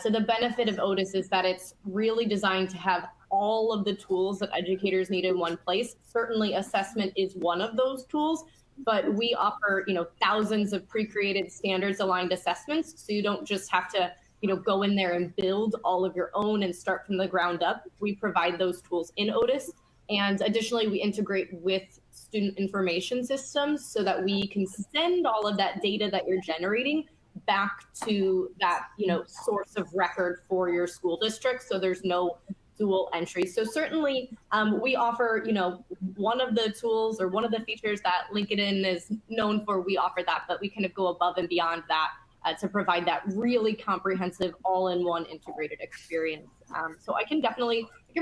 So the benefit of Otis is that it's really designed to have all of the tools that educators need in one place. Certainly assessment is one of those tools, but we offer, thousands of pre-created standards aligned assessments. So you don't just have to, go in there and build all of your own and start from the ground up. We provide those tools in Otis. And additionally, we integrate with student information systems so that we can send all of that data that you're generating back to that, source of record for your school district. So there's no dual entry. So certainly we offer, one of the tools or one of the features that LinkedIn is known for, we offer that, but we kind of go above and beyond that to provide that really comprehensive all-in-one integrated experience. So I can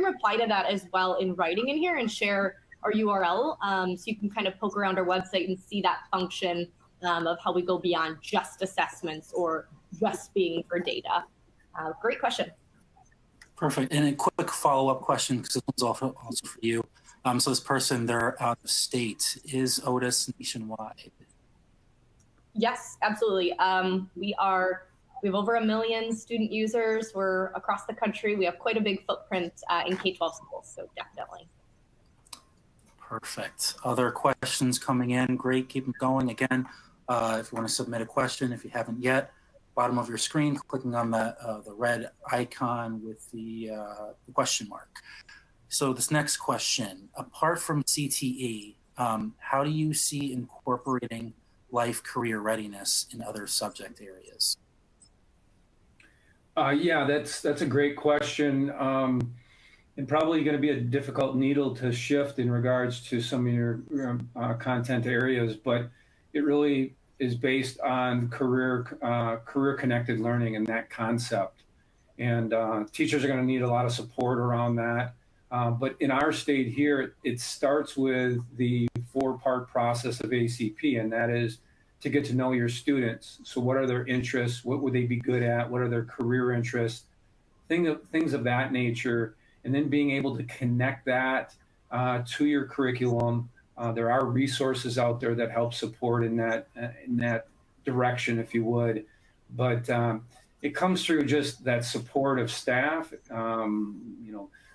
reply to that as well in writing in here and share our URL so you can kind of poke around our website and see that function of how we go beyond just assessments or just being for data. Great question. Perfect. And a quick follow-up question, because this one's also for you. So this person, they're out of state. Is Otis nationwide? Yes, absolutely. We have over 1 million student users. We're across the country. We have quite a big footprint in K-12 schools, so definitely. Perfect. Other questions coming in? Great. Keep them going. Again, if you want to submit a question, if you haven't yet, bottom of your screen, clicking on the red icon with the question mark. So this next question, apart from CTE, How do you see incorporating life career readiness in other subject areas? Yeah, that's a great question, and probably going to be a difficult needle to shift in regards to some of your content areas, but it really is based on career connected learning and that concept. And teachers are going to need a lot of support around that. But in our state here, it starts with the four-part process of ACP, and that is to get to know your students. So what are their interests? What would they be good at? What are their career interests? Things of that nature. And then being able to connect that to your curriculum. There are resources out there that help support in that direction, if you would. But it comes through just that support of staff,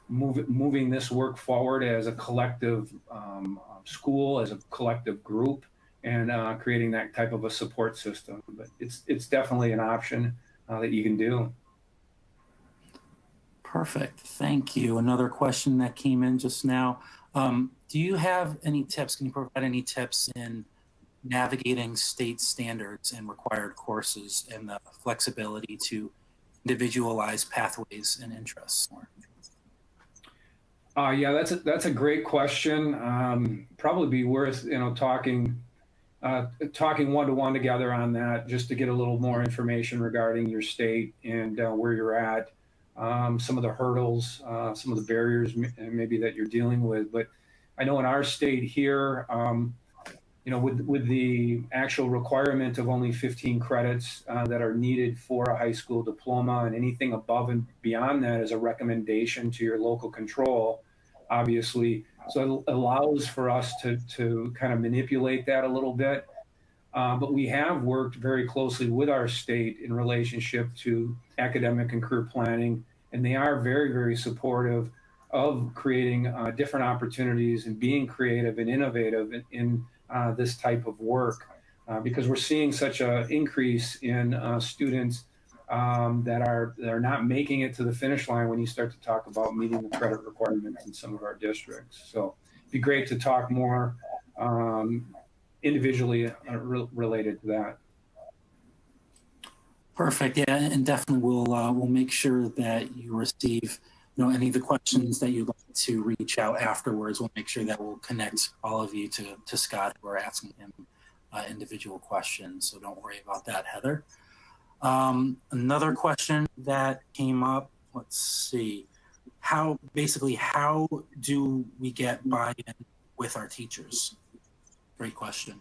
moving this work forward as a collective school, as a collective group, and creating that type of a support system. But it's definitely an option that you can do. Perfect. Thank you. Another question that came in just now. Do you have any tips? Can you provide any tips in navigating state standards and required courses and the flexibility to individualize pathways and interests? Yeah, that's a great question. Probably be worth talking one-to-one together on that, just to get a little more information regarding your state and where you're at, some of the hurdles, some of the barriers maybe that you're dealing with. But I know in our state here, with the actual requirement of only 15 credits that are needed for a high school diploma, and anything above and beyond that is a recommendation to your local control, obviously. So it allows for us to kind of manipulate that a little bit. But we have worked very closely with our state in relationship to academic and career planning, and they are very, very supportive of creating different opportunities and being creative and innovative in this type of work, because we're seeing such an increase in students that are not making it to the finish line when you start to talk about meeting the credit requirements in some of our districts. So it'd be great to talk more individually related to that. Perfect. Yeah, and definitely we'll make sure that you receive any of the questions that you'd like to reach out afterwards. We'll make sure that we'll connect all of you to Scott, who are asking him individual questions. So don't worry about that, Heather. Another question that came up, let's see, how do we get buy-in with our teachers? Great question.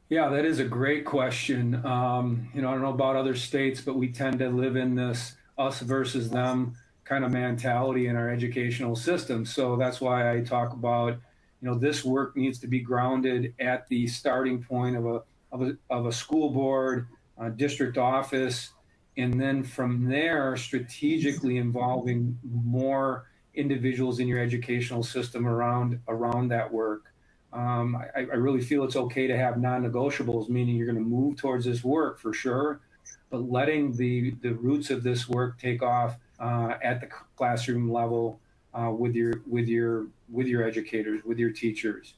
Yeah, that is a great question. I don't know about other states, but we tend to live in this us versus them kind of mentality in our educational system. So that's why I talk about, this work needs to be grounded at the starting point of a school board, district office, and then from there, strategically involving more individuals in your educational system around that work. I really feel it's okay to have non-negotiables, meaning you're going to move towards this work for sure, but letting the roots of this work take off at the classroom level with your educators, with your teachers.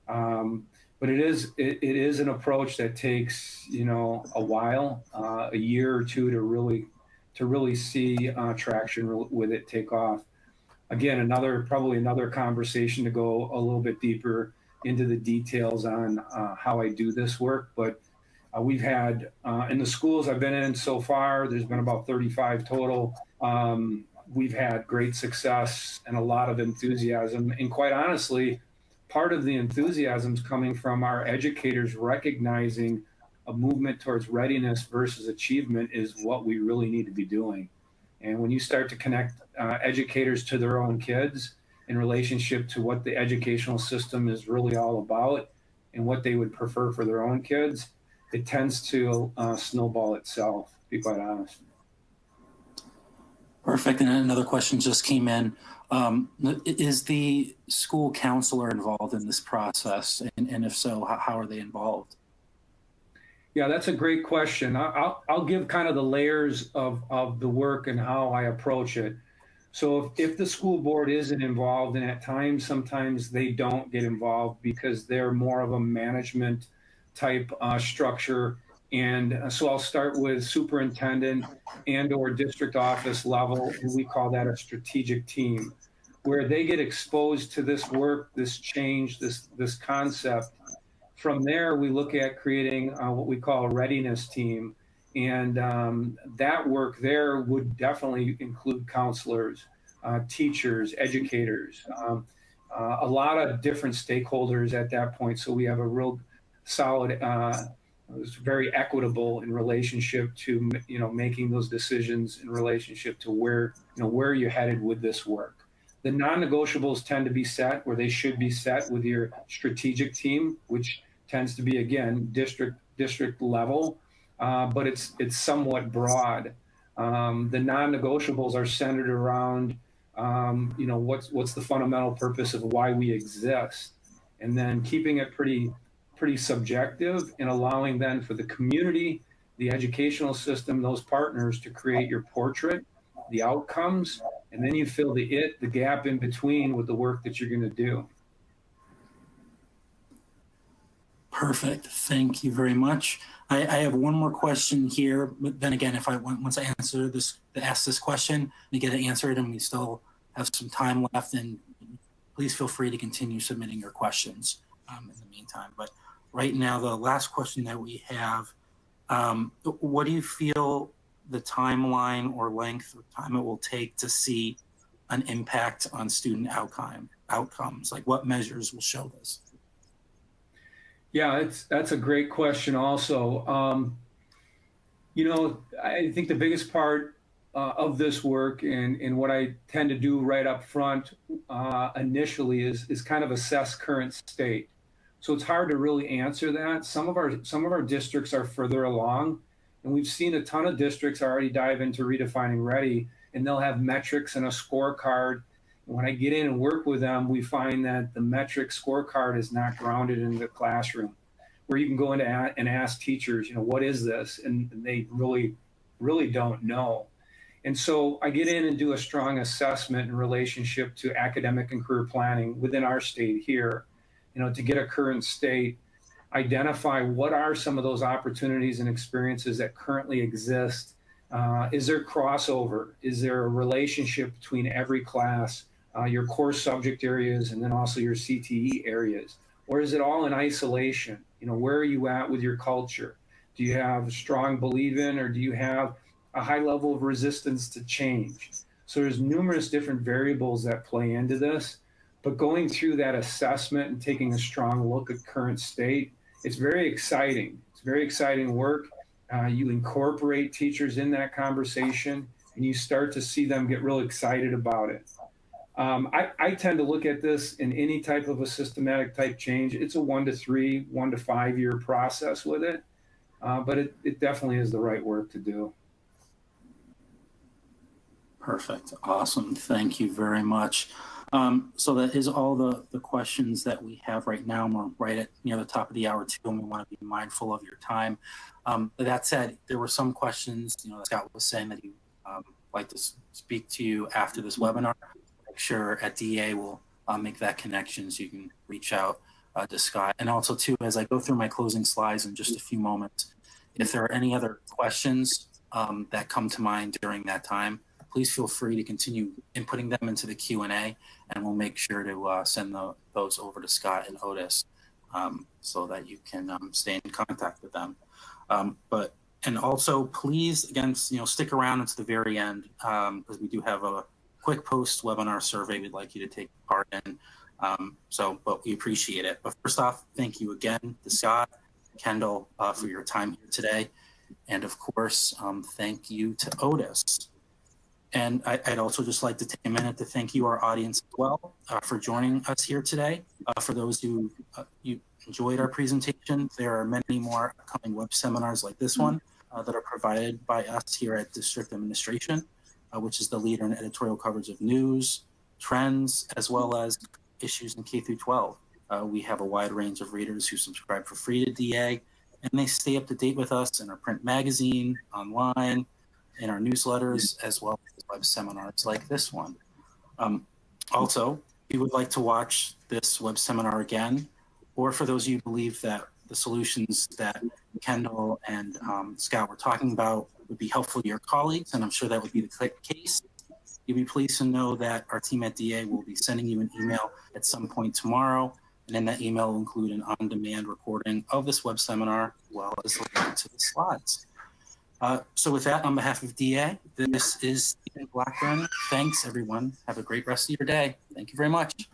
But it is an approach that takes a while, a year or two to really see traction with it take off. Again, probably another conversation to go a little bit deeper into the details on how I do this work. But we've had in the schools I've been in so far, there's been about 35 total. We've had great success and a lot of enthusiasm, and quite honestly, part of the enthusiasm is coming from our educators recognizing a movement towards readiness versus achievement is what we really need to be doing. And when you start to connect educators to their own kids in relationship to what the educational system is really all about and what they would prefer for their own kids, it tends to snowball itself, to be quite honest. Perfect. And another question just came in. Is the school counselor involved in this process? And if so, how are they involved? Yeah, that's a great question. I'll give kind of the layers of the work and how I approach it. So if the school board isn't involved, and at times, sometimes they don't get involved because they're more of a management type structure. And so I'll start with superintendent and or district office level, and we call that a strategic team, where they get exposed to this work, this change, this concept. From there, we look at creating what we call a readiness team. And that work there would definitely include counselors, teachers, educators, a lot of different stakeholders at that point. So we have a real solid, it's very equitable in relationship to, making those decisions in relationship to where you're headed with this work. The non-negotiables tend to be set where they should be set with your strategic team, which tends to be, again, district level, but it's somewhat broad. The non-negotiables are centered around, what's the fundamental purpose of why we exist, and then keeping it pretty subjective and allowing then for the community, the educational system, those partners to create your portrait, the outcomes, and then you fill the gap in between with the work that you're going to do. Perfect. Thank you very much. I have one more question here, but then again, once I ask this question, we get it answered, and we still have some time left, and please feel free to continue submitting your questions in the meantime. But right now, the last question that we have, what do you feel the timeline or length of time it will take to see an impact on student outcomes? Like, what measures will show this? Yeah, that's a great question also. I think the biggest part of this work and what I tend to do right up front initially is kind of assess current state. So it's hard to really answer that. Some of our districts are further along, and we've seen a ton of districts already dive into Redefining Ready, and they'll have metrics and a scorecard. When I get in and work with them, we find that the metric scorecard is not grounded in the classroom, where you can go in and ask teachers, what is this? And they really, really don't know. And so I get in and do a strong assessment in relationship to academic and career planning within our state here, to get a current state, identify what are some of those opportunities and experiences that currently exist. Is there crossover? Is there a relationship between every class? Your core subject areas, and then also your CTE areas? Or is it all in isolation? Where are you at with your culture? Do you have a strong belief in, or do you have a high level of resistance to change? So there's numerous different variables that play into this, but going through that assessment and taking a strong look at current state, it's very exciting. It's very exciting work. You incorporate teachers in that conversation, and you start to see them get real excited about it. I tend to look at this in any type of a systematic type change. It's a 1 to 5 year process with it, but it definitely is the right work to do. Perfect. Awesome. Thank you very much. So that is all the questions that we have right now. We're right at near the top of the hour too, and we want to be mindful of your time. But that said, there were some questions, that Scott was saying that he'd like to speak to you after this webinar. Make sure at DEA we'll make that connection so you can reach out to Scott. And also too, as I go through my closing slides in just a few moments, if there are any other questions that come to mind during that time, please feel free to continue inputting them into the Q&A, and we'll make sure to send those over to Scott and Otis so that you can stay in contact with them. And also, please, again, stick around until the very end because we do have a quick post-webinar survey we'd like you to take part in. But we appreciate it. But first off, thank you again to Scott, Kendall, for your time here today. And of course, thank you to Otis. And I'd also just like to take a minute to thank you, our audience, as well, for joining us here today. For those who you enjoyed our presentation, there are many more upcoming web seminars like this one that are provided by us here at District Administration, which is the leader in editorial coverage of news, trends, as well as issues in K through 12. We have a wide range of readers who subscribe for free to DA, and they stay up to date with us in our print magazine, online, in our newsletters, as well as web seminars like this one. Also, if you would like to watch this web seminar again, or for those of you who believe that the solutions that Kendall and Scott were talking about would be helpful to your colleagues, and I'm sure that would be the case, you'll be pleased to know that our team at DA will be sending you an email at some point tomorrow, and in that email will include an on-demand recording of this web seminar, as well as the link to the slides. So with that, on behalf of DA, this is Stephen Blackburn. Thanks, everyone. Have a great rest of your day. Thank you very much.